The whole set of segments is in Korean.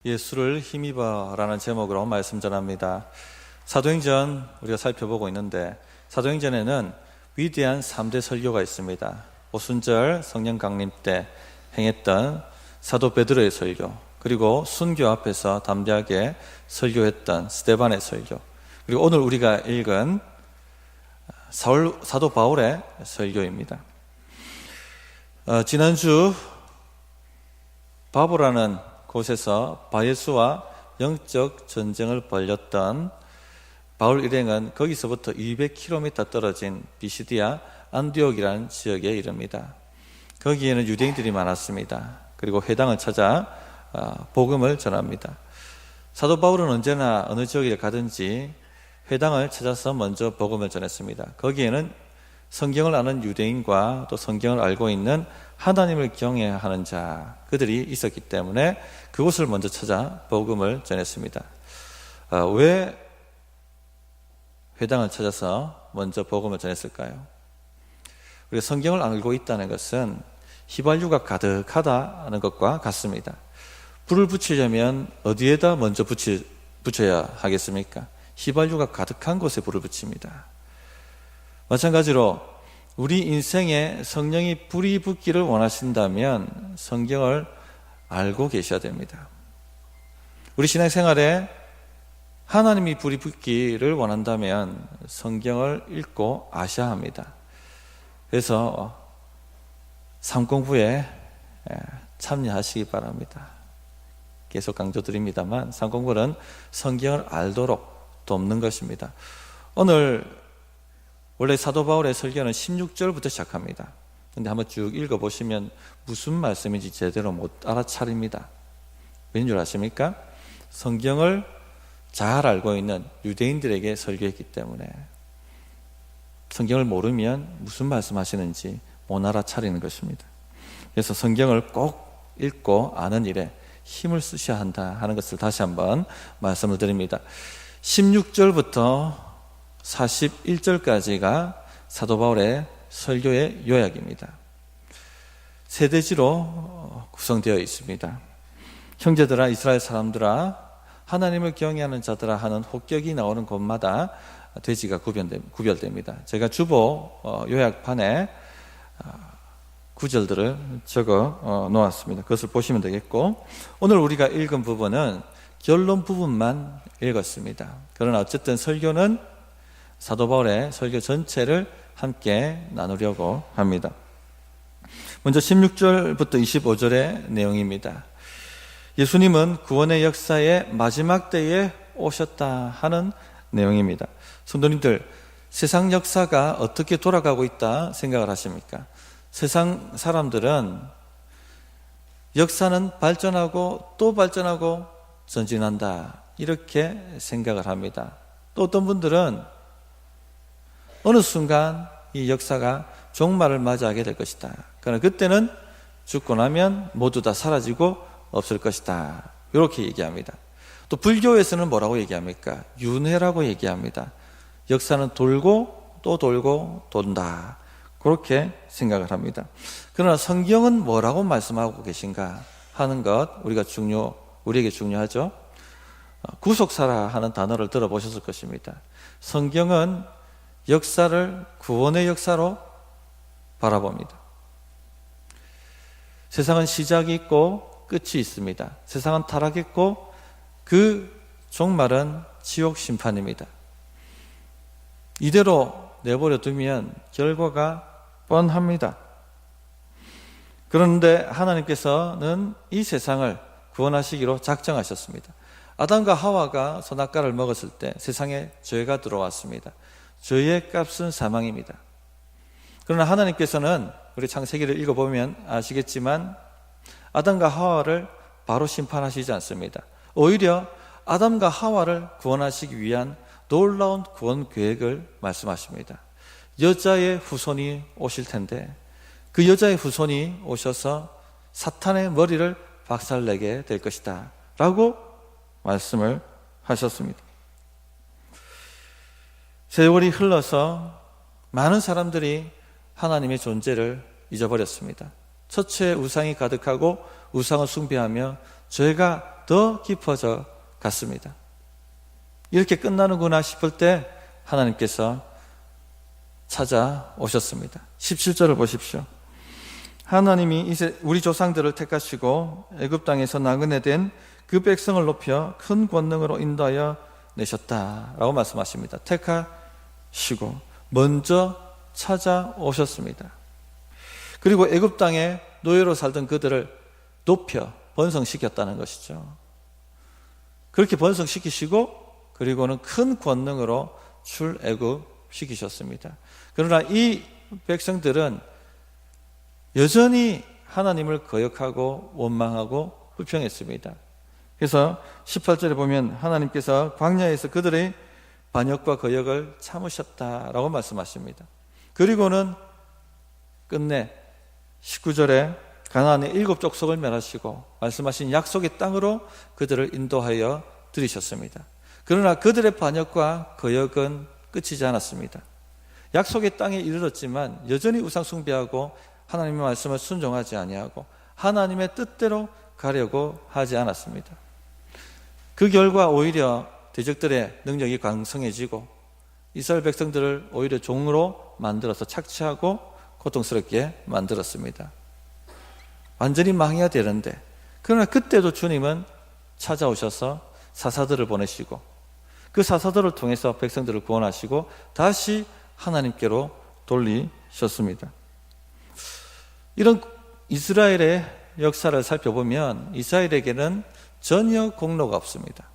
예수를 힘입어라는 제목으로 말씀 전합니다. 사도행전 우리가 살펴보고 있는데, 사도행전에는 위대한 3대 설교가 있습니다. 오순절 성령 강림 때 행했던 사도 베드로의 설교, 그리고 순교 앞에서 담대하게 설교했던 스데반의 설교, 그리고 오늘 우리가 읽은 사도 바울의 설교입니다. 지난주 바보라는 곳에서 바예수와 영적 전쟁을 벌였던 바울 일행은 거기서부터 200km 떨어진 비시디아 안디옥이라는 지역에 이릅니다. 거기에는 유대인들이 많았습니다. 그리고 회당을 찾아 복음을 전합니다. 사도 바울은 언제나 어느 지역에 가든지 회당을 찾아서 먼저 복음을 전했습니다. 거기에는 성경을 아는 유대인과 또 성경을 알고 있는 하나님을 경외하는 자, 그들이 있었기 때문에 그곳을 먼저 찾아 복음을 전했습니다. 왜 회당을 찾아서 먼저 복음을 전했을까요? 우리가 성경을 알고 있다는 것은 휘발유가 가득하다는 것과 같습니다. 불을 붙이려면 어디에다 먼저 붙여야 하겠습니까? 휘발유가 가득한 곳에 불을 붙입니다. 마찬가지로 우리 인생에 성령이 불이 붙기를 원하신다면 성경을 알고 계셔야 됩니다. 우리 신앙생활에 하나님이 불이 붙기를 원한다면 성경을 읽고 아셔야 합니다. 그래서 삶 공부에 참여하시기 바랍니다. 계속 강조드립니다만 삶 공부는 성경을 알도록 돕는 것입니다. 오늘 원래 사도 바울의 설교는 16절부터 시작합니다. 그런데 한번 쭉 읽어보시면 무슨 말씀인지 제대로 못 알아차립니다. 왠 줄 아십니까? 성경을 잘 알고 있는 유대인들에게 설교했기 때문에 성경을 모르면 무슨 말씀하시는지 못 알아차리는 것입니다. 그래서 성경을 꼭 읽고 아는 일에 힘을 쓰셔야 한다 하는 것을 다시 한번 말씀을 드립니다. 16절부터 41절까지가 사도 바울의 설교의 요약입니다. 세 대지로 구성되어 있습니다. 형제들아, 이스라엘 사람들아, 하나님을 경외하는 자들아 하는 혹격이 나오는 곳마다 돼지가 구별됩니다. 제가 주보 요약판에 구절들을 적어 놓았습니다. 그것을 보시면 되겠고, 오늘 우리가 읽은 부분은 결론 부분만 읽었습니다. 그러나 어쨌든 설교는 사도 바울의 설교 전체를 함께 나누려고 합니다. 먼저 16절부터 25절의 내용입니다. 예수님은 구원의 역사의 마지막 때에 오셨다 하는 내용입니다. 성도님들, 세상 역사가 어떻게 돌아가고 있다 생각을 하십니까? 세상 사람들은 역사는 발전하고 또 발전하고 전진한다, 이렇게 생각을 합니다. 또 어떤 분들은 어느 순간 이 역사가 종말을 맞이하게 될 것이다. 그러나 그때는 죽고 나면 모두 다 사라지고 없을 것이다, 이렇게 얘기합니다. 또 불교에서는 뭐라고 얘기합니까? 윤회라고 얘기합니다. 역사는 돌고 또 돌고 돈다, 그렇게 생각을 합니다. 그러나 성경은 뭐라고 말씀하고 계신가 하는 것, 우리에게 중요하죠. 구속사라 하는 단어를 들어보셨을 것입니다. 성경은 역사를 구원의 역사로 바라봅니다. 세상은 시작이 있고 끝이 있습니다. 세상은 타락했고 그 종말은 지옥 심판입니다. 이대로 내버려 두면 결과가 뻔합니다. 그런데 하나님께서는 이 세상을 구원하시기로 작정하셨습니다. 아담과 하와가 선악과를 먹었을 때 세상에 죄가 들어왔습니다. 죄의 값은 사망입니다. 그러나 하나님께서는 우리 창세기를 읽어보면 아시겠지만 아담과 하와를 바로 심판하시지 않습니다. 오히려 아담과 하와를 구원하시기 위한 놀라운 구원 계획을 말씀하십니다. 여자의 후손이 오실 텐데 그 여자의 후손이 오셔서 사탄의 머리를 박살내게 될 것이다 라고 말씀을 하셨습니다. 세월이 흘러서 많은 사람들이 하나님의 존재를 잊어버렸습니다. 첫째 우상이 가득하고 우상을 숭배하며 죄가 더 깊어져 갔습니다. 이렇게 끝나는구나 싶을 때 하나님께서 찾아오셨습니다. 17절을 보십시오. 하나님이 이제 우리 조상들을 택하시고 애굽 땅에서 나그네 된 그 백성을 높여 큰 권능으로 인도하여 내셨다라고 말씀하십니다. 택하시고 먼저 찾아오셨습니다. 그리고 애굽 땅에 노예로 살던 그들을 높여 번성시켰다는 것이죠. 그렇게 번성시키시고 그리고는 큰 권능으로 출애굽시키셨습니다. 그러나 이 백성들은 여전히 하나님을 거역하고 원망하고 불평했습니다. 그래서 18절에 보면 하나님께서 광야에서 그들의 반역과 거역을 참으셨다라고 말씀하십니다. 그리고는 끝내 19절에 가나안의 7 족속을 멸하시고 말씀하신 약속의 땅으로 그들을 인도하여 들이셨습니다. 그러나 그들의 반역과 거역은 끝이지 않았습니다. 약속의 땅에 이르렀지만 여전히 우상 숭배하고 하나님의 말씀을 순종하지 아니하고 하나님의 뜻대로 가려고 하지 않았습니다. 그 결과 오히려 대적들의 능력이 강성해지고 이스라엘 백성들을 오히려 종으로 만들어서 착취하고 고통스럽게 만들었습니다. 완전히 망해야 되는데, 그러나 그때도 주님은 찾아오셔서 사사들을 보내시고 그 사사들을 통해서 백성들을 구원하시고 다시 하나님께로 돌리셨습니다. 이런 이스라엘의 역사를 살펴보면 이스라엘에게는 전혀 공로가 없습니다.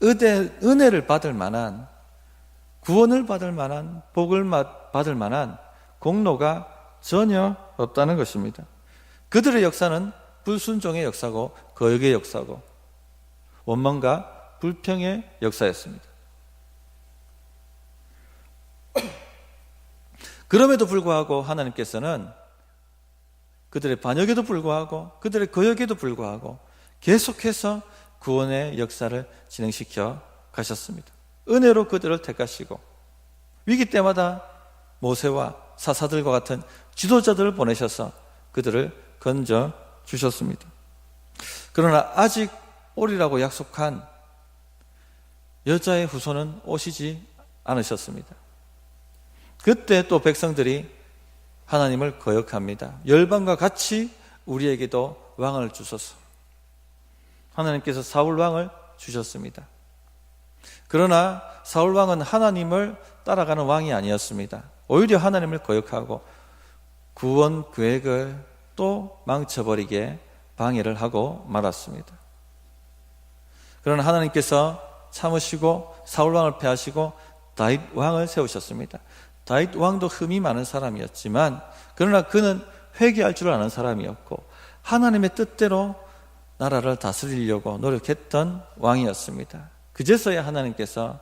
은혜를 받을 만한, 구원을 받을 만한, 복을 받을 만한 공로가 전혀 없다는 것입니다. 그들의 역사는 불순종의 역사고 거역의 역사고 원망과 불평의 역사였습니다. 그럼에도 불구하고 하나님께서는 그들의 반역에도 불구하고 그들의 거역에도 불구하고 계속해서 구원의 역사를 진행시켜 가셨습니다. 은혜로 그들을 택하시고 위기 때마다 모세와 사사들과 같은 지도자들을 보내셔서 그들을 건져 주셨습니다. 그러나 아직 오리라고 약속한 여자의 후손은 오시지 않으셨습니다. 그때 또 백성들이 하나님을 거역합니다. 열방과 같이 우리에게도 왕을 주소서. 하나님께서 사울 왕을 주셨습니다. 그러나 사울 왕은 하나님을 따라가는 왕이 아니었습니다. 오히려 하나님을 거역하고 구원 계획을 또 망쳐버리게 방해를 하고 말았습니다. 그러나 하나님께서 참으시고 사울 왕을 패하시고 다윗 왕을 세우셨습니다. 다윗 왕도 흠이 많은 사람이었지만 그러나 그는 회개할 줄 아는 사람이었고 하나님의 뜻대로 나라를 다스리려고 노력했던 왕이었습니다. 그제서야 하나님께서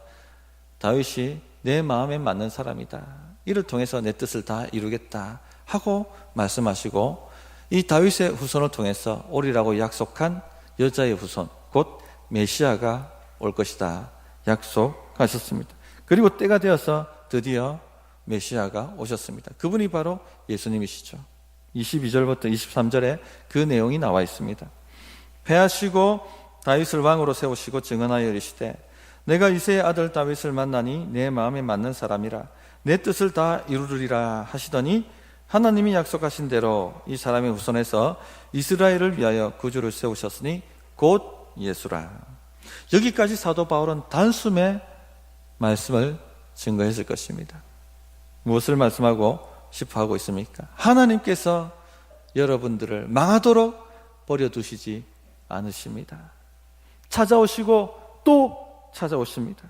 다윗이 내 마음에 맞는 사람이다, 이를 통해서 내 뜻을 다 이루겠다 하고 말씀하시고 이 다윗의 후손을 통해서 오리라고 약속한 여자의 후손 곧 메시아가 올 것이다 약속하셨습니다. 그리고 때가 되어서 드디어 메시아가 오셨습니다. 그분이 바로 예수님이시죠. 22절부터 23절에 그 내용이 나와 있습니다. 패하시고 다윗을 왕으로 세우시고 증언하여 이르시되 내가 이새의 아들 다윗을 만나니 내 마음에 맞는 사람이라 내 뜻을 다 이루리라 하시더니 하나님이 약속하신 대로 이 사람의 후손에서 이스라엘을 위하여 구주를 세우셨으니 곧 예수라. 여기까지 사도 바울은 단숨에 말씀을 증거했을 것입니다. 무엇을 말씀하고 싶어 하고 있습니까? 하나님께서 여러분들을 망하도록 버려두시지 않으십니다. 찾아오시고 또 찾아오십니다.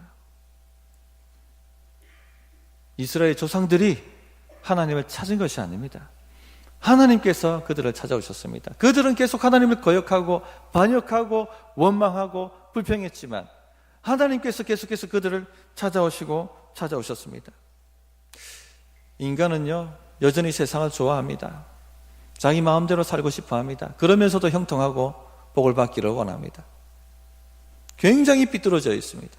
이스라엘 조상들이 하나님을 찾은 것이 아닙니다. 하나님께서 그들을 찾아오셨습니다. 그들은 계속 하나님을 거역하고 반역하고 원망하고 불평했지만 하나님께서 계속해서 그들을 찾아오시고 찾아오셨습니다. 인간은요 여전히 세상을 좋아합니다. 자기 마음대로 살고 싶어 합니다. 그러면서도 형통하고 복을 받기를 원합니다. 굉장히 삐뚤어져 있습니다.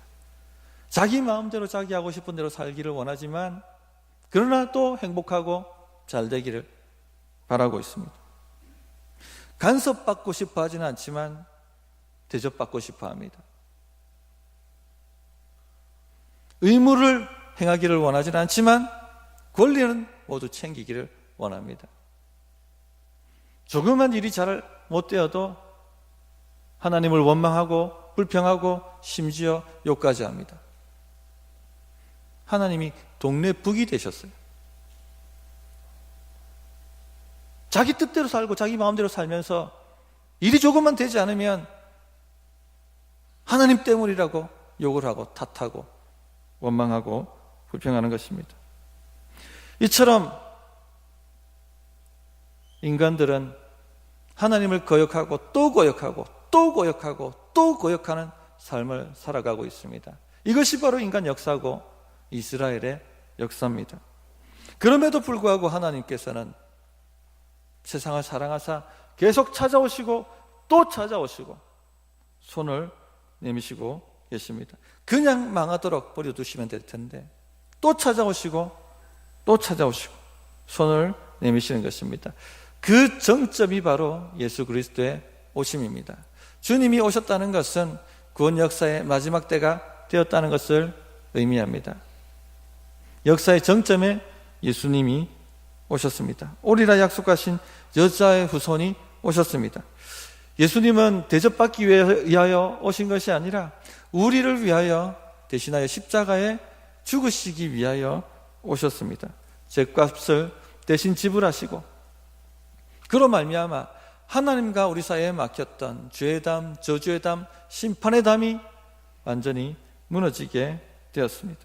자기 마음대로 자기 하고 싶은 대로 살기를 원하지만 그러나 또 행복하고 잘 되기를 바라고 있습니다. 간섭받고 싶어 하지는 않지만 대접받고 싶어 합니다. 의무를 행하기를 원하지는 않지만 권리는 모두 챙기기를 원합니다. 조그만 일이 잘 못되어도 하나님을 원망하고 불평하고 심지어 욕까지 합니다. 하나님이 동네 북이 되셨어요. 자기 뜻대로 살고 자기 마음대로 살면서 일이 조금만 되지 않으면 하나님 때문이라고 욕을 하고 탓하고 원망하고 불평하는 것입니다. 이처럼 인간들은 하나님을 거역하고 또 거역하고 또 거역하고 또 거역하는 삶을 살아가고 있습니다. 이것이 바로 인간 역사고 이스라엘의 역사입니다. 그럼에도 불구하고 하나님께서는 세상을 사랑하사 계속 찾아오시고 또 찾아오시고 손을 내미시고 계십니다. 그냥 망하도록 버려두시면 될 텐데 또 찾아오시고 또 찾아오시고 손을 내미시는 것입니다. 그 정점이 바로 예수 그리스도의 오심입니다. 주님이 오셨다는 것은 구원 역사의 마지막 때가 되었다는 것을 의미합니다. 역사의 정점에 예수님이 오셨습니다. 오리라 약속하신 여자의 후손이 오셨습니다. 예수님은 대접받기 위하여 오신 것이 아니라 우리를 위하여 대신하여 십자가에 죽으시기 위하여 오셨습니다. 죗값을 대신 지불하시고 그로 말미암아 하나님과 우리 사이에 막혔던 죄의 담, 저주의 담, 심판의 담이 완전히 무너지게 되었습니다.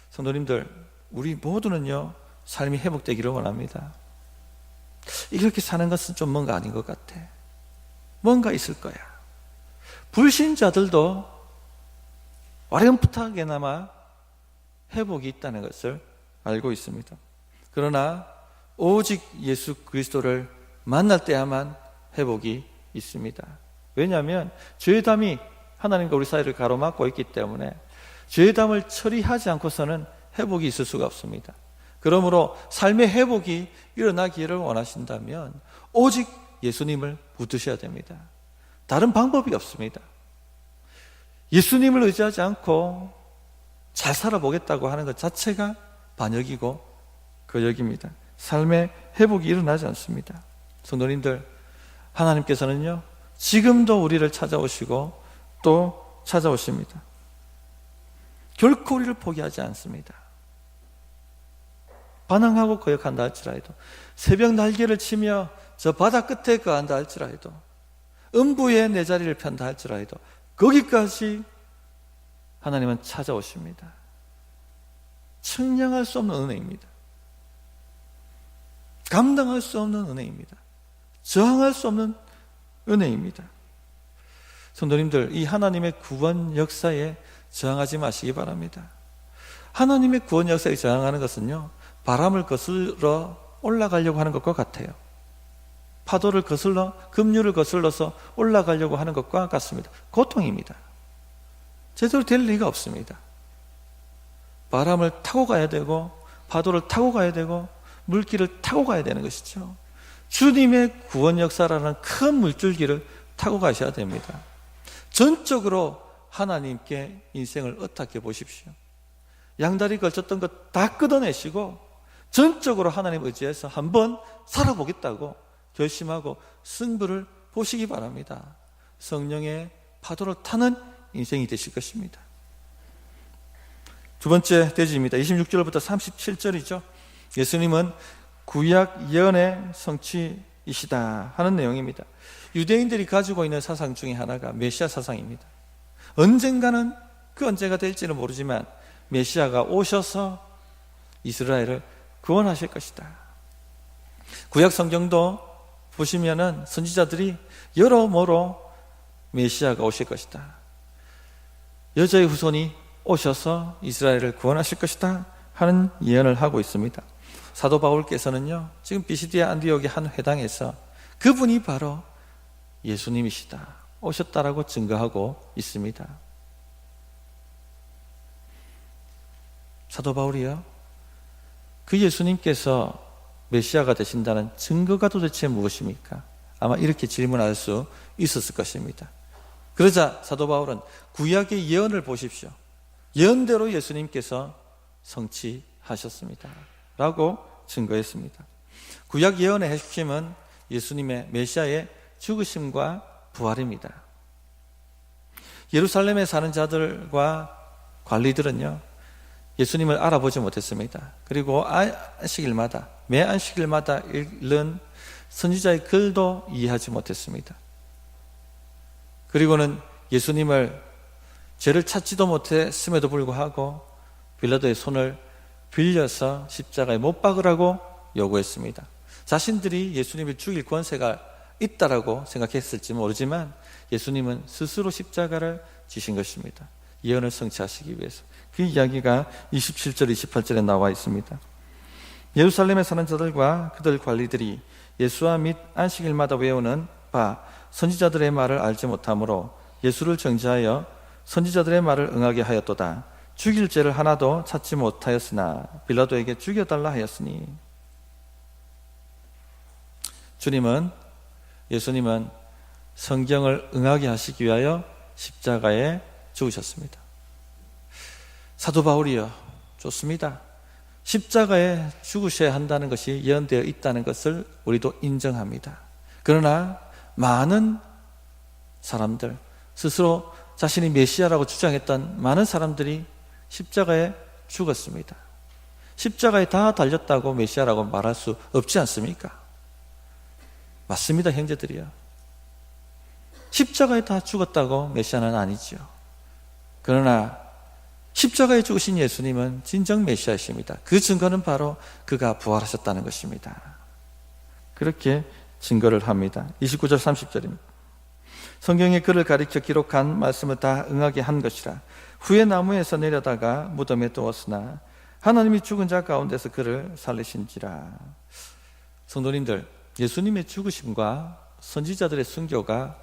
성도님들, 우리 모두는요 삶이 회복되기를 원합니다. 이렇게 사는 것은 좀 뭔가 아닌 것 같아. 뭔가 있을 거야. 불신자들도 어렴풋하게나마 회복이 있다는 것을 알고 있습니다. 그러나 오직 예수 그리스도를 만날 때야만 회복이 있습니다. 왜냐하면 죄의 담이 하나님과 우리 사이를 가로막고 있기 때문에 죄의 담을 처리하지 않고서는 회복이 있을 수가 없습니다. 그러므로 삶의 회복이 일어나기를 원하신다면 오직 예수님을 붙드셔야 됩니다. 다른 방법이 없습니다. 예수님을 의지하지 않고 잘 살아보겠다고 하는 것 자체가 반역이고 거역입니다. 삶의 회복이 일어나지 않습니다. 성도님들, 하나님께서는요 지금도 우리를 찾아오시고 또 찾아오십니다. 결코 우리를 포기하지 않습니다. 반항하고 거역한다 할지라도, 새벽 날개를 치며 저 바다 끝에 거한다 할지라도, 음부에 내 자리를 편다 할지라도 거기까지 하나님은 찾아오십니다. 측량할 수 없는 은혜입니다. 감당할 수 없는 은혜입니다. 저항할 수 없는 은혜입니다. 성도님들, 이 하나님의 구원 역사에 저항하지 마시기 바랍니다. 하나님의 구원 역사에 저항하는 것은요 바람을 거슬러 올라가려고 하는 것과 같아요. 파도를 거슬러 급류를 거슬러서 올라가려고 하는 것과 같습니다. 고통입니다. 제대로 될 리가 없습니다. 바람을 타고 가야 되고 파도를 타고 가야 되고 물길을 타고 가야 되는 것이죠. 주님의 구원 역사라는 큰 물줄기를 타고 가셔야 됩니다. 전적으로 하나님께 인생을 의탁해 보십시오. 양다리 걸쳤던 것 다 끊어내시고 전적으로 하나님 의지해서 한번 살아보겠다고 결심하고 승부를 보시기 바랍니다. 성령의 파도를 타는 인생이 되실 것입니다. 두 번째 대지입니다. 26절부터 37절이죠. 예수님은 구약 예언의 성취이시다 하는 내용입니다. 유대인들이 가지고 있는 사상 중에 하나가 메시아 사상입니다. 언젠가는 그 언제가 될지는 모르지만 메시아가 오셔서 이스라엘을 구원하실 것이다. 구약 성경도 보시면은 선지자들이 여러모로 메시아가 오실 것이다, 여자의 후손이 오셔서 이스라엘을 구원하실 것이다 하는 예언을 하고 있습니다. 사도 바울께서는요 지금 비시디아 안디옥의 한 회당에서 그분이 바로 예수님이시다, 오셨다라고 증거하고 있습니다. 사도 바울이요 그 예수님께서 메시아가 되신다는 증거가 도대체 무엇입니까? 아마 이렇게 질문할 수 있었을 것입니다. 그러자 사도 바울은 구약의 예언을 보십시오. 예언대로 예수님께서 성취하셨습니다 라고 증거했습니다. 구약 예언의 핵심은 예수님의 메시아의 죽으심과 부활입니다. 예루살렘에 사는 자들과 관리들은요, 예수님을 알아보지 못했습니다. 그리고 안식일마다, 매 안식일마다 읽는 선지자의 글도 이해하지 못했습니다. 그리고는 예수님을 죄를 찾지도 못했음에도 불구하고 빌라도의 손을 빌려서 십자가에 못 박으라고 요구했습니다. 자신들이 예수님을 죽일 권세가 있다라고 생각했을지 모르지만 예수님은 스스로 십자가를 지신 것입니다. 예언을 성취하시기 위해서. 그 이야기가 27절, 28절에 나와 있습니다. 예루살렘에 사는 자들과 그들 관리들이 예수와 및 안식일마다 외우는 바 선지자들의 말을 알지 못하므로 예수를 정죄하여 선지자들의 말을 응하게 하였도다. 죽일 죄를 하나도 찾지 못하였으나 빌라도에게 죽여달라 하였으니. 예수님은 성경을 응하게 하시기 위하여 십자가에 죽으셨습니다. 사도 바울이요, 좋습니다. 십자가에 죽으셔야 한다는 것이 예언되어 있다는 것을 우리도 인정합니다. 그러나 많은 사람들, 스스로 자신이 메시아라고 주장했던 많은 사람들이 십자가에 죽었습니다. 십자가에 다 달렸다고 메시아라고 말할 수 없지 않습니까? 맞습니다, 형제들이요. 십자가에 다 죽었다고 메시아는 아니죠. 그러나 십자가에 죽으신 예수님은 진정 메시아이십니다. 그 증거는 바로 그가 부활하셨다는 것입니다. 그렇게 증거를 합니다. 29절 30절입니다. 성경에 그를 가리켜 기록한 말씀을 다 응하게 한 것이라. 후에 나무에서 내려다가 무덤에 두었으나 하나님이 죽은 자 가운데서 그를 살리신지라. 성도님들, 예수님의 죽으심과 선지자들의 순교가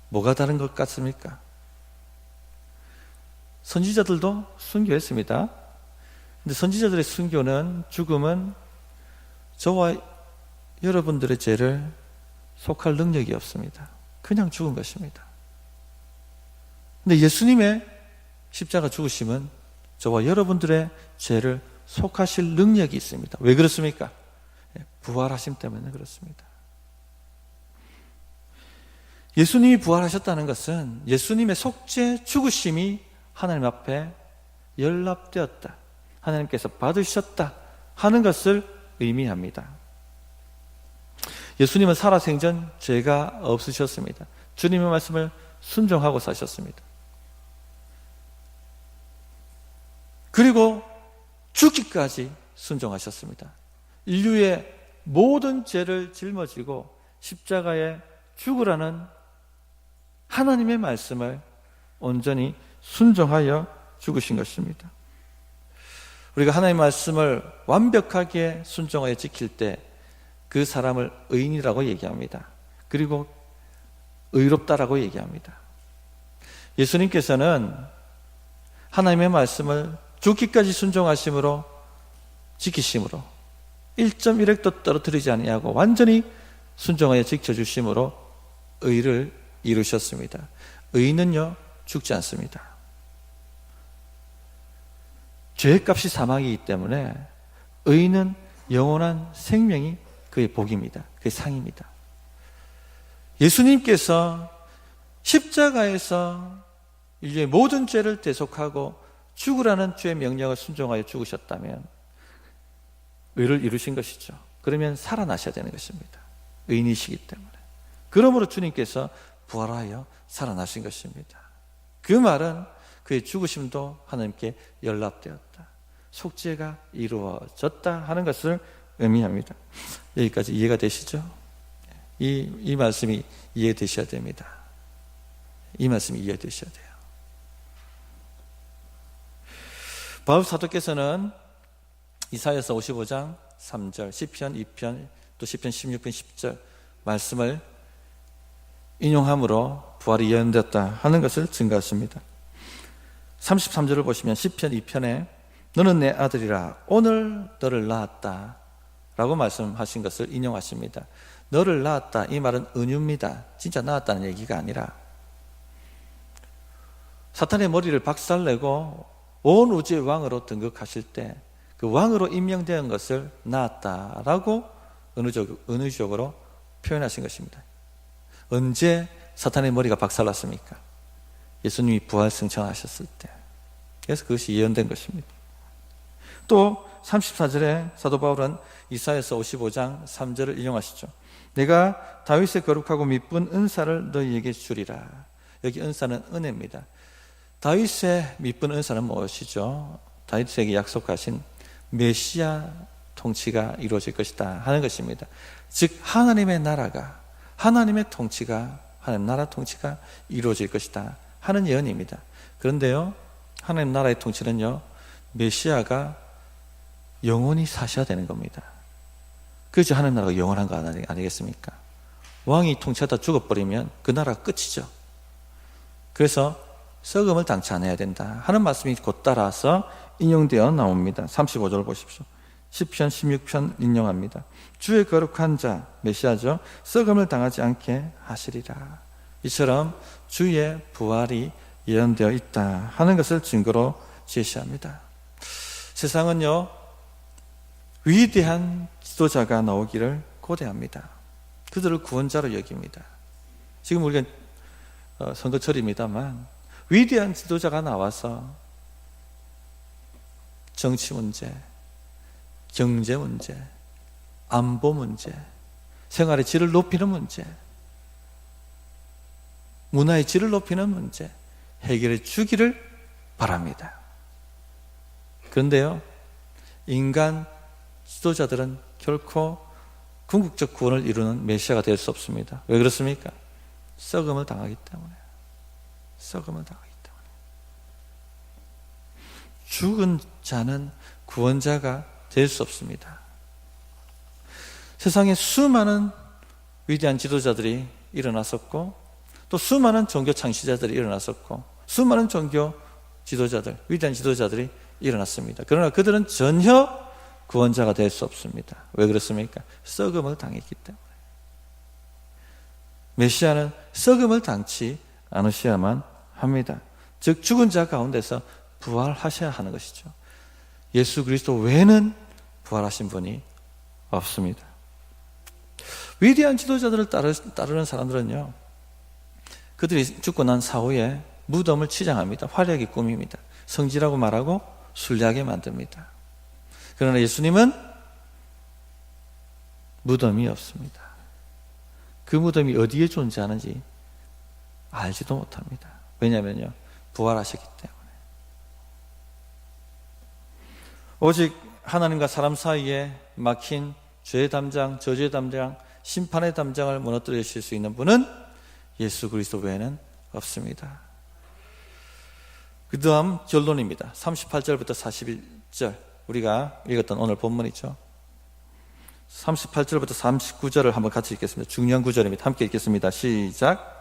뭐가 다른 것 같습니까? 선지자들도 순교했습니다. 근데 선지자들의 순교는, 죽음은 저와 여러분들의 죄를 속할 능력이 없습니다. 그냥 죽은 것입니다. 근데 예수님의 십자가 죽으심은 저와 여러분들의 죄를 속하실 능력이 있습니다. 왜 그렇습니까? 부활하심 때문에 그렇습니다. 예수님이 부활하셨다는 것은 예수님의 속죄 죽으심이 하나님 앞에 연락되었다, 하나님께서 받으셨다 하는 것을 의미합니다. 예수님은 살아생전 죄가 없으셨습니다. 주님의 말씀을 순종하고 사셨습니다. 그리고 죽기까지 순종하셨습니다. 인류의 모든 죄를 짊어지고 십자가에 죽으라는 하나님의 말씀을 온전히 순종하여 죽으신 것입니다. 우리가 하나님의 말씀을 완벽하게 순종하여 지킬 때 그 사람을 의인이라고 얘기합니다. 그리고 의롭다라고 얘기합니다. 예수님께서는 하나님의 말씀을 죽기까지 순종하심으로, 지키심으로 1.1획도 떨어뜨리지 아니하고 완전히 순종하여 지켜주심으로 의를 이루셨습니다. 의인은요, 죽지 않습니다. 죄값이 사망이기 때문에 의인은 영원한 생명이 그의 복입니다. 그의 상입니다. 예수님께서 십자가에서 인류의 모든 죄를 대속하고 죽으라는 주의 명령을 순종하여 죽으셨다면 의를 이루신 것이죠. 그러면 살아나셔야 되는 것입니다. 의인이시기 때문에. 그러므로 주님께서 부활하여 살아나신 것입니다. 그 말은 그의 죽으심도 하나님께 연락되었다, 속죄가 이루어졌다 하는 것을 의미합니다. 여기까지 이해가 되시죠? 이 말씀이 이해되셔야 됩니다. 이 말씀이 이해되셔야 돼요. 바울 사도께서는 이사야서 55장 3절, 시편 2편, 또 시편 16편 10절 말씀을 인용함으로 부활이 예언되었다 하는 것을 증거하십니다. 33절을 보시면 시편 2편에 너는 내 아들이라 오늘 너를 낳았다 라고 말씀하신 것을 인용하십니다. 너를 낳았다 이 말은 은유입니다. 진짜 낳았다는 얘기가 아니라 사탄의 머리를 박살내고 온 우주의 왕으로 등극하실 때 그 왕으로 임명된 것을 낳았다라고 은유적으로 표현하신 것입니다. 언제 사탄의 머리가 박살났습니까? 예수님이 부활 승천하셨을 때. 그래서 그것이 예언된 것입니다. 또 34절에 사도 바울은 이사야서 55장 3절을 인용하시죠. 내가 다윗의 거룩하고 미쁜 은사를 너희에게 주리라. 여기 은사는 은혜입니다. 다윗의 미쁜 은사는 무엇이죠? 다윗에게 약속하신 메시아 통치가 이루어질 것이다 하는 것입니다. 즉 하나님의 나라가, 하나님의 통치가, 하나님 나라 통치가 이루어질 것이다 하는 예언입니다. 그런데요, 하나님 나라의 통치는요, 메시아가 영원히 사셔야 되는 겁니다. 그래서 하나님 나라가 영원한 거 아니겠습니까? 왕이 통치하다 죽어버리면 그 나라가 끝이죠. 그래서 썩음을 당치 않아야 된다 하는 말씀이 곧 따라서 인용되어 나옵니다. 35절 보십시오. 시편 16편 인용합니다. 주의 거룩한 자, 메시아죠, 썩음을 당하지 않게 하시리라. 이처럼 주의 부활이 예언되어 있다 하는 것을 증거로 제시합니다. 세상은요, 위대한 지도자가 나오기를 고대합니다. 그들을 구원자로 여깁니다. 지금 우리가 선거철입니다만 위대한 지도자가 나와서 정치 문제, 경제 문제, 안보 문제, 생활의 질을 높이는 문제, 문화의 질을 높이는 문제 해결해 주기를 바랍니다. 그런데요, 인간 지도자들은 결코 궁극적 구원을 이루는 메시아가 될 수 없습니다. 왜 그렇습니까? 썩음을 당하기 때문에. 썩음을 당하기 때문에. 죽은 자는 구원자가 될 수 없습니다. 세상에 수많은 위대한 지도자들이 일어났었고, 또 수많은 종교 창시자들이 일어났었고, 수많은 종교 지도자들, 위대한 지도자들이 일어났습니다. 그러나 그들은 전혀 구원자가 될 수 없습니다. 왜 그렇습니까? 썩음을 당했기 때문에. 메시아는 썩음을 당치 않으셔야만 합니다. 즉 죽은 자 가운데서 부활하셔야 하는 것이죠. 예수 그리스도 외에는 부활하신 분이 없습니다. 위대한 지도자들을 따르는 사람들은요, 그들이 죽고 난 사후에 무덤을 치장합니다. 화려하게 꾸밉니다. 성지라고 말하고 순례하게 만듭니다. 그러나 예수님은 무덤이 없습니다. 그 무덤이 어디에 존재하는지 알지도 못합니다. 왜냐하면요, 부활하셨기 때문에. 오직 하나님과 사람 사이에 막힌 죄의 담장, 저주의 담장, 심판의 담장을 무너뜨려 주실 수 있는 분은 예수 그리스도 외에는 없습니다. 그 다음 결론입니다. 38절부터 41절, 우리가 읽었던 오늘 본문이죠. 38절부터 39절을 한번 같이 읽겠습니다. 중요한 구절입니다. 함께 읽겠습니다. 시작.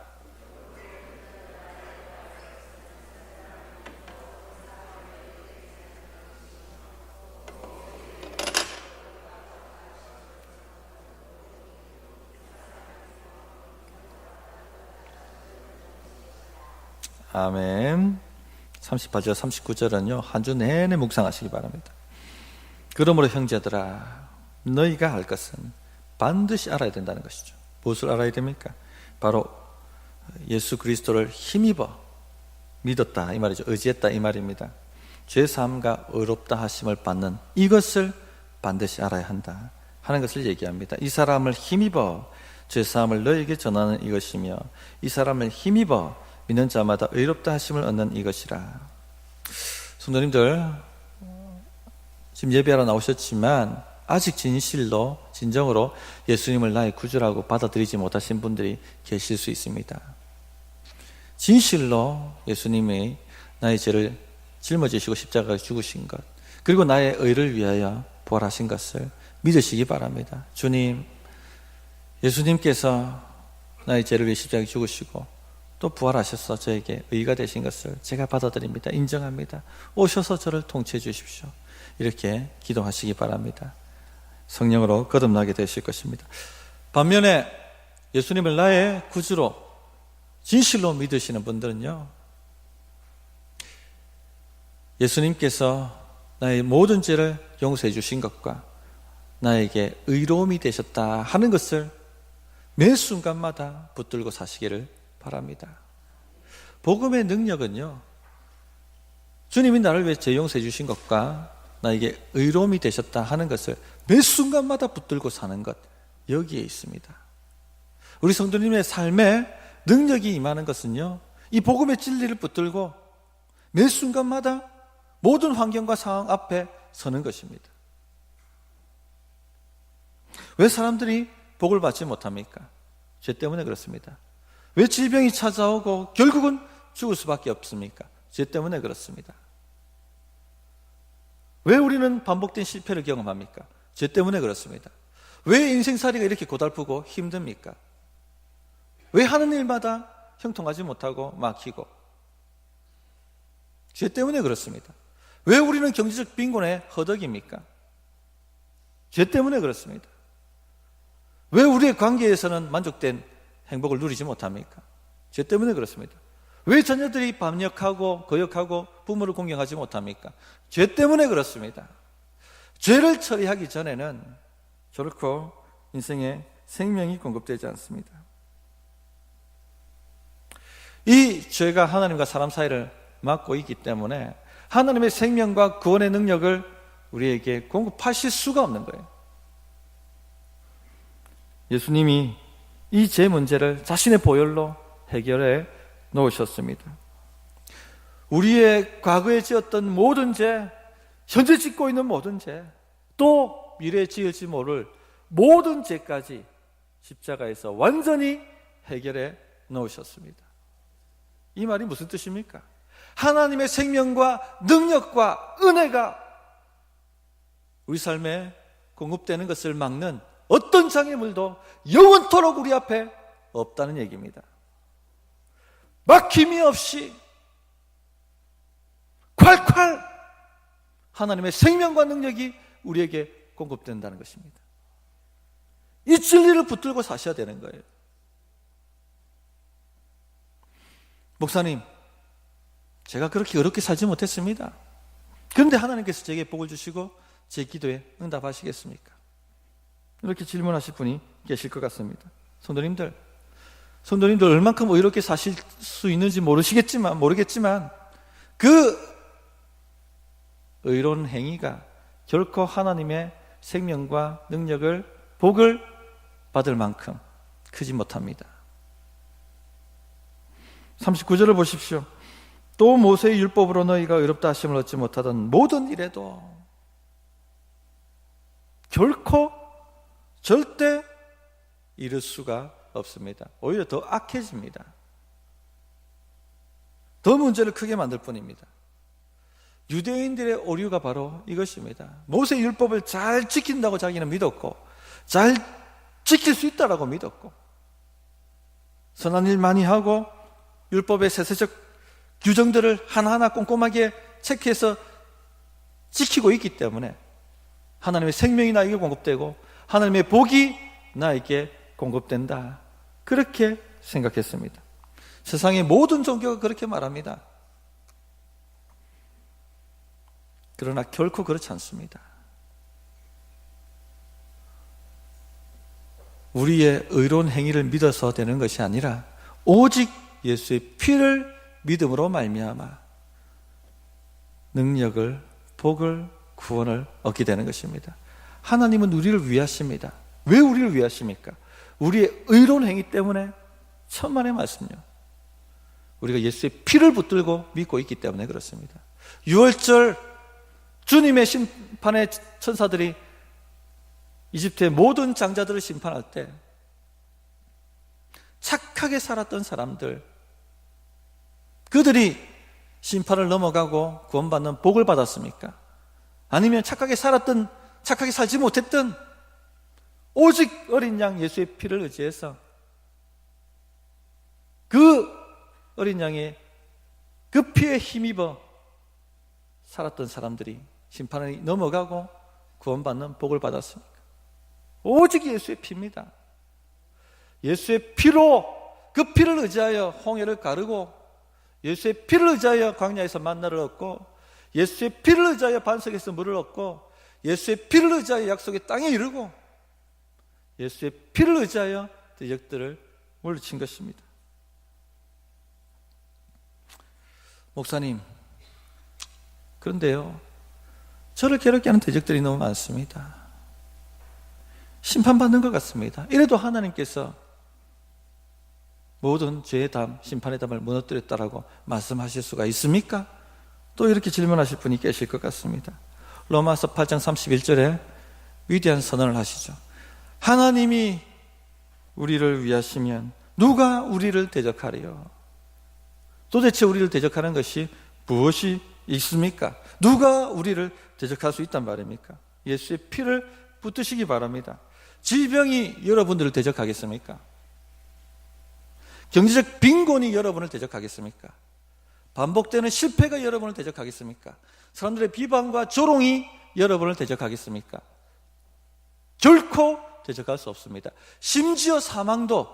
아멘. 38절, 39절은요, 한 주 내내 묵상하시기 바랍니다. 그러므로 형제들아, 너희가 알 것은 반드시 알아야 된다는 것이죠. 무엇을 알아야 됩니까? 바로 예수 그리스도를 힘입어 믿었다 이 말이죠. 의지했다 이 말입니다. 죄사함과 의롭다 하심을 받는 이것을 반드시 알아야 한다 하는 것을 얘기합니다. 이 사람을 힘입어 죄사함을 너에게 전하는 이것이며, 이 사람을 힘입어 믿는 자마다 의롭다 하심을 얻는 이것이라. 성도님들, 지금 예배하러 나오셨지만 아직 진정으로 예수님을 나의 구주라고 받아들이지 못하신 분들이 계실 수 있습니다. 진실로 예수님이 나의 죄를 짊어지시고 십자가에 죽으신 것, 그리고 나의 의를 위하여 부활하신 것을 믿으시기 바랍니다. 주님, 예수님께서 나의 죄를 위해 십자가에 죽으시고 또 부활하셔서 저에게 의가 되신 것을 제가 받아들입니다. 인정합니다. 오셔서 저를 통치해 주십시오. 이렇게 기도하시기 바랍니다. 성령으로 거듭나게 되실 것입니다. 반면에 예수님을 나의 구주로 진실로 믿으시는 분들은요, 예수님께서 나의 모든 죄를 용서해 주신 것과 나에게 의로움이 되셨다 하는 것을 매 순간마다 붙들고 사시기를 바랍니다. 복음의 능력은요, 주님이 나를 위해 죄 용서해 주신 것과 나에게 의로움이 되셨다 하는 것을 매 순간마다 붙들고 사는 것, 여기에 있습니다. 우리 성도님의 삶에 능력이 임하는 것은요, 이 복음의 진리를 붙들고 매 순간마다 모든 환경과 상황 앞에 서는 것입니다. 왜 사람들이 복을 받지 못합니까? 죄 때문에 그렇습니다. 왜 질병이 찾아오고 결국은 죽을 수밖에 없습니까? 죄 때문에 그렇습니다. 왜 우리는 반복된 실패를 경험합니까? 죄 때문에 그렇습니다. 왜 인생살이가 이렇게 고달프고 힘듭니까? 왜 하는 일마다 형통하지 못하고 막히고? 죄 때문에 그렇습니다. 왜 우리는 경제적 빈곤에 허덕입니까? 죄 때문에 그렇습니다. 왜 우리의 관계에서는 만족된 행복을 누리지 못합니까? 죄 때문에 그렇습니다. 왜 자녀들이 반역하고 거역하고 부모를 공경하지 못합니까? 죄 때문에 그렇습니다. 죄를 처리하기 전에는 결코 인생에 생명이 공급되지 않습니다. 이 죄가 하나님과 사람 사이를 막고 있기 때문에 하나님의 생명과 구원의 능력을 우리에게 공급하실 수가 없는 거예요. 예수님이 이 죄 문제를 자신의 보혈로 해결해 놓으셨습니다. 우리의 과거에 지었던 모든 죄, 현재 짓고 있는 모든 죄, 또 미래에 지을지 모를 모든 죄까지 십자가에서 완전히 해결해 놓으셨습니다. 이 말이 무슨 뜻입니까? 하나님의 생명과 능력과 은혜가 우리 삶에 공급되는 것을 막는 어떤 장애물도 영원토록 우리 앞에 없다는 얘기입니다. 막힘이 없이 콸콸 하나님의 생명과 능력이 우리에게 공급된다는 것입니다. 이 진리를 붙들고 사셔야 되는 거예요. 목사님, 제가 그렇게 어렵게 살지 못했습니다. 그런데 하나님께서 제게 복을 주시고 제 기도에 응답하시겠습니까? 이렇게 질문하실 분이 계실 것 같습니다. 성도님들 얼만큼 의롭게 사실 수 있는지 모르겠지만 그 의로운 행위가 결코 하나님의 생명과 능력을, 복을 받을 만큼 크지 못합니다. 39절을 보십시오. 또 모세의 율법으로 너희가 의롭다 하심을 얻지 못하던 모든 일에도 결코 절대 이룰 수가 없습니다. 오히려 더 악해집니다. 더 문제를 크게 만들 뿐입니다. 유대인들의 오류가 바로 이것입니다. 모세 율법을 잘 지킨다고 자기는 믿었고, 잘 지킬 수 있다라고 믿었고, 선한 일 많이 하고 율법의 세세적 규정들을 하나하나 꼼꼼하게 체크해서 지키고 있기 때문에 하나님의 생명이 나에게 공급되고 하나님의 복이 나에게 공급된다, 그렇게 생각했습니다. 세상의 모든 종교가 그렇게 말합니다. 그러나 결코 그렇지 않습니다. 우리의 의로운 행위를 믿어서 되는 것이 아니라 오직 예수의 피를 믿음으로 말미암아 능력을, 복을, 구원을 얻게 되는 것입니다. 하나님은 우리를 위하십니다. 왜 우리를 위하십니까? 우리의 의로운 행위 때문에, 천만의 말씀요, 우리가 예수의 피를 붙들고 믿고 있기 때문에 그렇습니다. 6월절 주님의 심판의 천사들이 이집트의 모든 장자들을 심판할 때 착하게 살았던 사람들, 그들이 심판을 넘어가고 구원받는 복을 받았습니까? 아니면 착하게 살지 못했던 오직 어린 양 예수의 피를 의지해서 그 어린 양의 그 피에 힘입어 살았던 사람들이 심판을 넘어가고 구원받는 복을 받았습니까? 오직 예수의 피입니다. 예수의 피로, 그 피를 의지하여 홍해를 가르고, 예수의 피를 의지하여 광야에서 만나를 얻고, 예수의 피를 의지하여 반석에서 물을 얻고, 예수의 피를 의지하여 약속의 땅에 이르고, 예수의 피를 의지하여 대적들을 물리친 것입니다. 목사님, 그런데요, 저를 괴롭게 하는 대적들이 너무 많습니다. 심판받는 것 같습니다. 이래도 하나님께서 모든 죄의 담, 심판의 담을 무너뜨렸다라고 말씀하실 수가 있습니까? 또 이렇게 질문하실 분이 계실 것 같습니다. 로마서 8장 31절에 위대한 선언을 하시죠. 하나님이 우리를 위하시면 누가 우리를 대적하리요? 도대체 우리를 대적하는 것이 무엇이 있습니까? 누가 우리를 대적할 수 있단 말입니까? 예수의 피를 붙드시기 바랍니다. 질병이 여러분들을 대적하겠습니까? 경제적 빈곤이 여러분을 대적하겠습니까? 반복되는 실패가 여러분을 대적하겠습니까? 사람들의 비방과 조롱이 여러분을 대적하겠습니까? 결코 대적할 수 없습니다. 심지어 사망도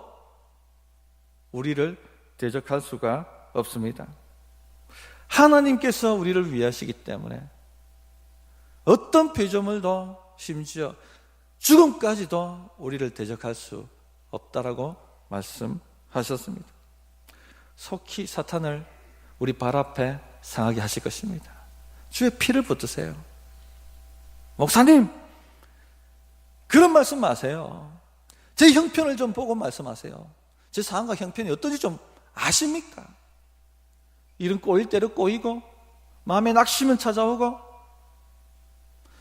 우리를 대적할 수가 없습니다. 하나님께서 우리를 위하시기 때문에 어떤 피조물도 심지어 죽음까지도 우리를 대적할 수 없다라고 말씀하셨습니다. 속히 사탄을 우리 발 앞에 상하게 하실 것입니다. 주의 피를 붙드세요. 목사님, 그런 말씀 마세요. 제 형편을 좀 보고 말씀하세요. 제 상황과 형편이 어떤지 좀 아십니까? 일은 꼬일 대로 꼬이고 마음에 낙심은 찾아오고,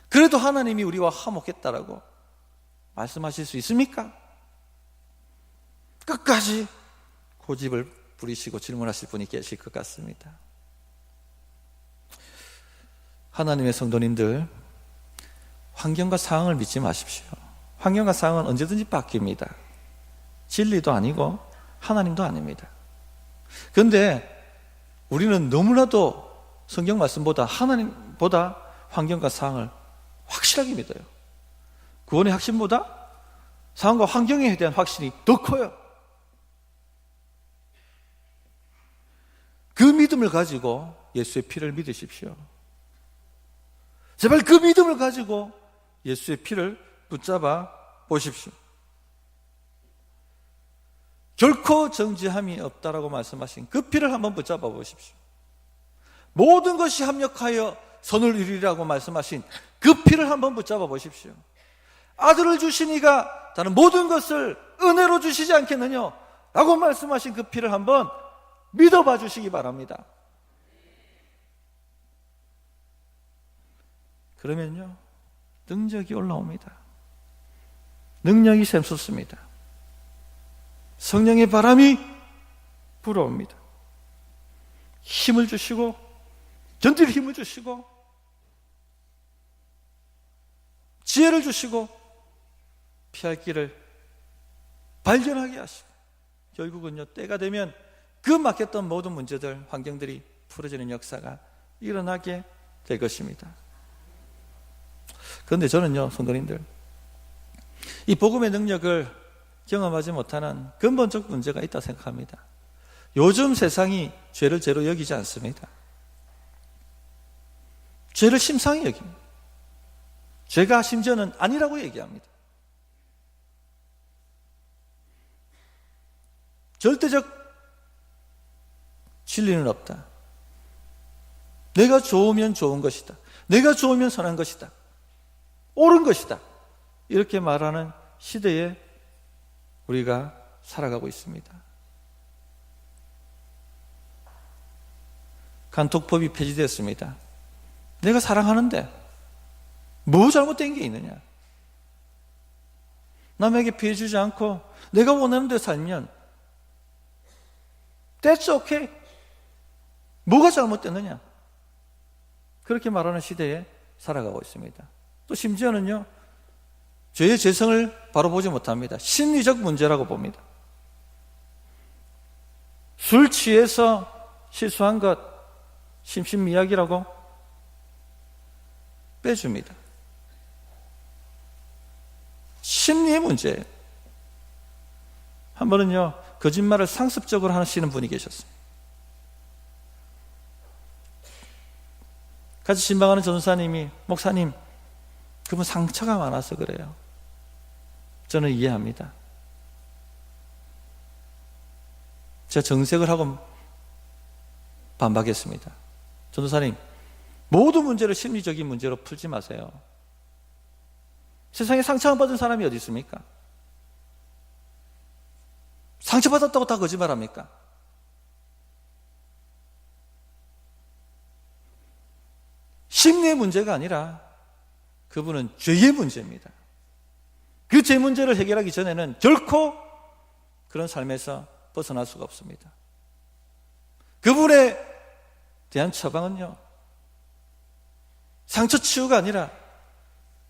그래도 하나님이 우리와 화목했다라고 말씀하실 수 있습니까? 끝까지 고집을 부리시고 질문하실 분이 계실 것 같습니다. 하나님의 성도님들, 환경과 상황을 믿지 마십시오. 환경과 상황은 언제든지 바뀝니다. 진리도 아니고 하나님도 아닙니다. 그런데 우리는 너무나도 성경 말씀보다 하나님보다 환경과 상황을 확실하게 믿어요. 구원의 확신보다 상황과 환경에 대한 확신이 더 커요. 그 믿음을 가지고 예수의 피를 믿으십시오. 제발 그 믿음을 가지고 예수의 피를 붙잡아 보십시오. 결코 정죄함이 없다라고 말씀하신 그 피를 한번 붙잡아 보십시오. 모든 것이 합력하여 선을 이루리라고 말씀하신 그 피를 한번 붙잡아 보십시오. 아들을 주신 이가 다른 모든 것을 은혜로 주시지 않겠느냐 라고 말씀하신 그 피를 한번 믿어봐 주시기 바랍니다. 그러면요, 능력이 올라옵니다. 능력이 샘솟습니다. 성령의 바람이 불어옵니다. 힘을 주시고, 견딜 힘을 주시고, 지혜를 주시고, 피할 길을 발견하게 하시고, 결국은요, 때가 되면 그 막혔던 모든 문제들, 환경들이 풀어지는 역사가 일어나게 될 것입니다. 그런데 저는요, 성도님들, 이 복음의 능력을 경험하지 못하는 근본적 문제가 있다고 생각합니다. 요즘 세상이 죄를 죄로 여기지 않습니다. 죄를 심상히 여깁니다. 죄가 심지어는 아니라고 얘기합니다. 절대적 진리는 없다. 내가 좋으면 좋은 것이다. 내가 좋으면 선한 것이다. 옳은 것이다. 이렇게 말하는 시대에 우리가 살아가고 있습니다. 간톡법이 폐지되었습니다. 내가 사랑하는데 뭐 잘못된 게 있느냐? 남에게 피해 주지 않고 내가 원하는 대로 살면 That's okay. 뭐가 잘못됐느냐? 그렇게 말하는 시대에 살아가고 있습니다. 또 심지어는요, 죄의 죄성을 바로 보지 못합니다. 심리적 문제라고 봅니다. 술 취해서 실수한 것 심신미약이라고 빼줍니다. 심리의 문제예요. 한 번은요, 거짓말을 상습적으로 하시는 분이 계셨어요. 같이 신방하는 전도사님이, 목사님, 그분 상처가 많아서 그래요. 저는 이해합니다. 제가 정색을 하고 반박했습니다. 전도사님, 모든 문제를 심리적인 문제로 풀지 마세요. 세상에 상처받은 사람이 어디 있습니까? 상처받았다고 다 거짓말합니까? 심리의 문제가 아니라 그분은 죄의 문제입니다. 그 죄 문제를 해결하기 전에는 결코 그런 삶에서 벗어날 수가 없습니다. 그분에 대한 처방은요, 상처 치유가 아니라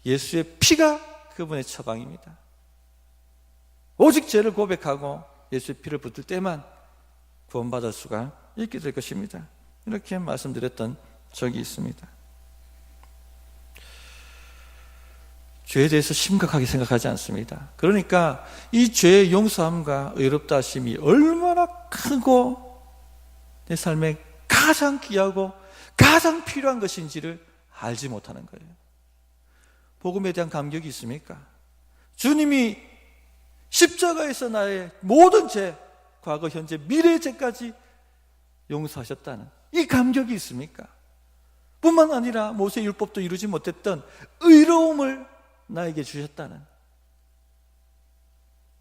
예수의 피가 그분의 처방입니다. 오직 죄를 고백하고 예수의 피를 붙들 때만 구원받을 수가 있게 될 것입니다. 이렇게 말씀드렸던 적이 있습니다. 죄에 대해서 심각하게 생각하지 않습니다. 그러니까 이 죄의 용서함과 의롭다 하심이 얼마나 크고 내 삶에 가장 귀하고 가장 필요한 것인지를 알지 못하는 거예요. 복음에 대한 감격이 있습니까? 주님이 십자가에서 나의 모든 죄, 과거, 현재, 미래의 죄까지 용서하셨다는 이 감격이 있습니까? 뿐만 아니라 모세 율법도 이루지 못했던 의로움을 나에게 주셨다는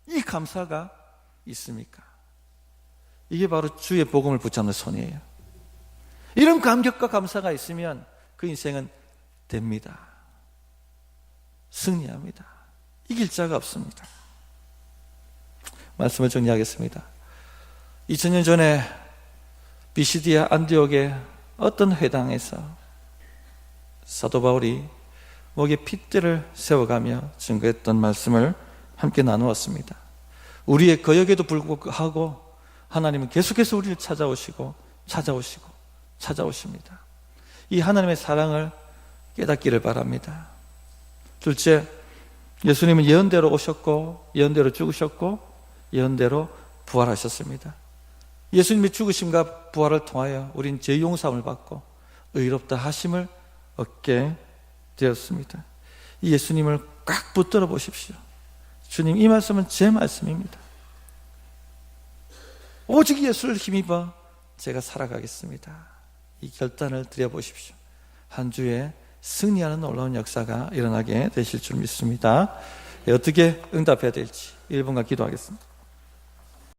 이 감사가 있습니까? 이게 바로 주의 복음을 붙잡는 손이에요. 이런 감격과 감사가 있으면 그 인생은 됩니다. 승리합니다. 이길 자가 없습니다. 말씀을 정리하겠습니다. 2000년 전에 비시디아 안디옥의 어떤 회당에서 사도 바울이 목에 핏대를 세워가며 증거했던 말씀을 함께 나누었습니다. 우리의 거역에도 불구하고 하나님은 계속해서 우리를 찾아오십니다. 이 하나님의 사랑을 깨닫기를 바랍니다. 둘째, 예수님은 예언대로 오셨고 예언대로 죽으셨고 예언대로 부활하셨습니다. 예수님의 죽으심과 부활을 통하여 우린 죄 용서함을 받고 의롭다 하심을 얻게 되었습니다. 이 예수님을 꽉 붙들어 보십시오. 주님, 이 말씀은 제 말씀입니다. 오직 예수를 힘입어 제가 살아가겠습니다. 이 결단을 드려보십시오. 한 주에 승리하는 놀라운 역사가 일어나게 되실 줄 믿습니다. 어떻게 응답해야 될지 1분간 기도하겠습니다.